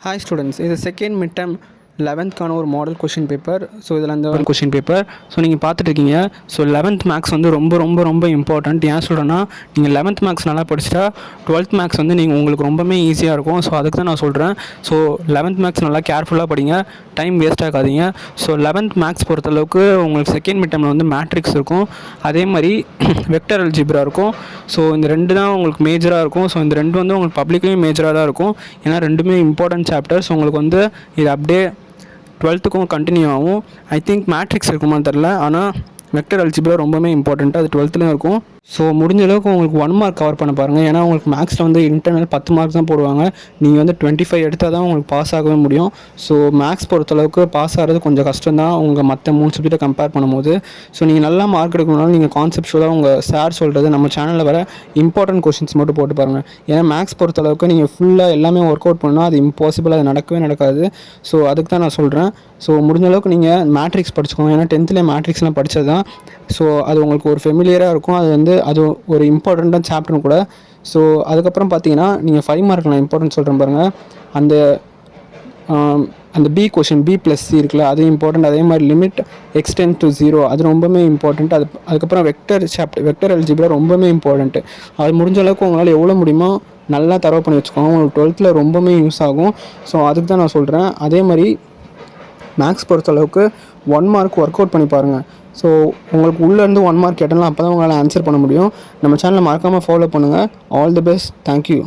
Hi students, இது second mid term 11th ஒரு model question paper. So இதில் அந்த ஒரு கொஷின் பேப்பர். ஸோ நீங்கள் பார்த்துட்ருக்கீங்க. ஸோ 11th மேக்ஸ் வந்து ரொம்ப ரொம்ப ரொம்ப இம்பார்ட்டண்ட். ஏன் சொல்கிறேன்னா, நீங்கள் 11th மேக்ஸ் நல்லா படிச்சிட்டா 12th மேக்ஸ் வந்து உங்களுக்கு ரொம்பவே ஈஸியாக இருக்கும். ஸோ அதுக்கு தான் நான் சொல்கிறேன். ஸோ 11th மேக்ஸ் நல்லா கேர்ஃபுல்லாக படிங்க, டைம் வேஸ்ட் ஆகாதீங்க. ஸோ 11th மேக்ஸ் பொறுத்தளவுக்கு உங்களுக்கு செகண்ட் மிட் டேர்மில் வந்து மேட்ரிக்ஸ் இருக்கும், அதே மாதிரி வெக்டர் அல்ஜிப்ரா இருக்கும். ஸோ இந்த ரெண்டு தான் உங்களுக்கு மேஜராக இருக்கும். ஸோ இந்த ரெண்டு வந்து உங்களுக்கு பப்ளிக்லேயும் மேஜராக தான் இருக்கும், ஏன்னா ரெண்டுமே இம்பார்ட்டன்ட் சாப்டர்ஸ். உங்களுக்கு வந்து இது அப்படியே 12th கண்டினியூ ஆகும். ஐ திங்க் மேட்ரிக்ஸ் இருக்குமான்னு தெரில, ஆனால் வெக்டர் அல்ஜிப்ரா ரொம்பவே இம்பார்ட்டண்ட்டு, அது 12th இருக்கும். ஸோ முடிஞ்ச அளவுக்கு உங்களுக்கு 1 மார்க் கவர் பண்ண பாருங்கள். ஏன்னா உங்களுக்கு மேக்ஸில் வந்து இன்டர்னல் 10 மார்க் தான் போடுவாங்க. நீங்கள் வந்து 25 எடுத்தால் தான் உங்களுக்கு பாஸ் ஆகவே முடியும். ஸோ மேக்ஸ் பொறுத்தளவுக்கு பாஸ் ஆகிறது கொஞ்சம் கஷ்டம் தான் உங்கள் மற்ற 3 சப்ஜெக்ட்டை கம்பேர் பண்ணும்போது. ஸோ நீங்கள் நல்லா மார்க் எடுக்கணும்னாலும் நீங்கள் கான்செப்ட்ஷுவலாக உங்கள் சார் சொல்கிறது நம்ம சேனலில் வர இம்பார்ட்டன்ட் கொஷின்ஸ் மட்டும் போட்டு பாருங்கள். ஏன்னா மேக்ஸ் பொறுத்தளவுக்கு நீங்கள் ஃபுல்லாக எல்லாமே ஒர்க் அவுட் பண்ணால் அது இம்பாசிபிள், அது நடக்கவே நடக்காது. ஸோ அதுக்கு தான் நான் சொல்கிறேன். ஸோ முடிஞ்ச அளவுக்கு நீங்கள் மேட்ரிக்ஸ் படிச்சுக்கோங்க. ஏன்னா 10th மேட்ரிக்ஸ்லாம் படித்தது தான். ஸோ அது உங்களுக்கு ஒரு ஃபெமிலியராக இருக்கும். அது ஒரு இம்பார்ட்டண்ட்டான சாப்டரும் கூட. ஸோ அதுக்கப்புறம் பார்த்தீங்கன்னா, நீங்கள் 5 மார்க் நான் இம்பார்ட்டன்ட் சொல்கிறேன் பாருங்கள். அந்த பி கொஷின் B+C இருக்குல்ல, அது இம்பார்ட்டண்ட். அதே மாதிரி லிமிட் எக்ஸ்டெண்ட் டு 0 அது ரொம்பவே இம்பார்ட்டண்ட். அதுக்கப்புறம் வெக்டர் அல்ஜிப்ரா ரொம்பவே இம்பார்ட்டண்ட்டு. அது முடிஞ்ச அளவுக்கு உங்களால் எவ்வளோ முடியுமோ நல்லா தரவு பண்ணி வச்சுக்கோங்க. உங்களுக்கு 12th ரொம்பவே யூஸ் ஆகும். ஸோ அதுக்கு தான் நான் சொல்கிறேன். அதே மாதிரி மேக்ஸ் பொறுத்தளவுக்கு 1 மார்க் ஒர்க் அவுட் பண்ணி பாருங்கள். ஸோ உங்களுக்கு உள்ளேருந்து 1 மார்க் கேட்டாலும் அப்போ தான் உங்களால் ஆன்சர் பண்ண முடியும். நம்ம சேனலை மறக்காமல் ஃபாலோ பண்ணுங்கள். All the best. தேங்க்யூ.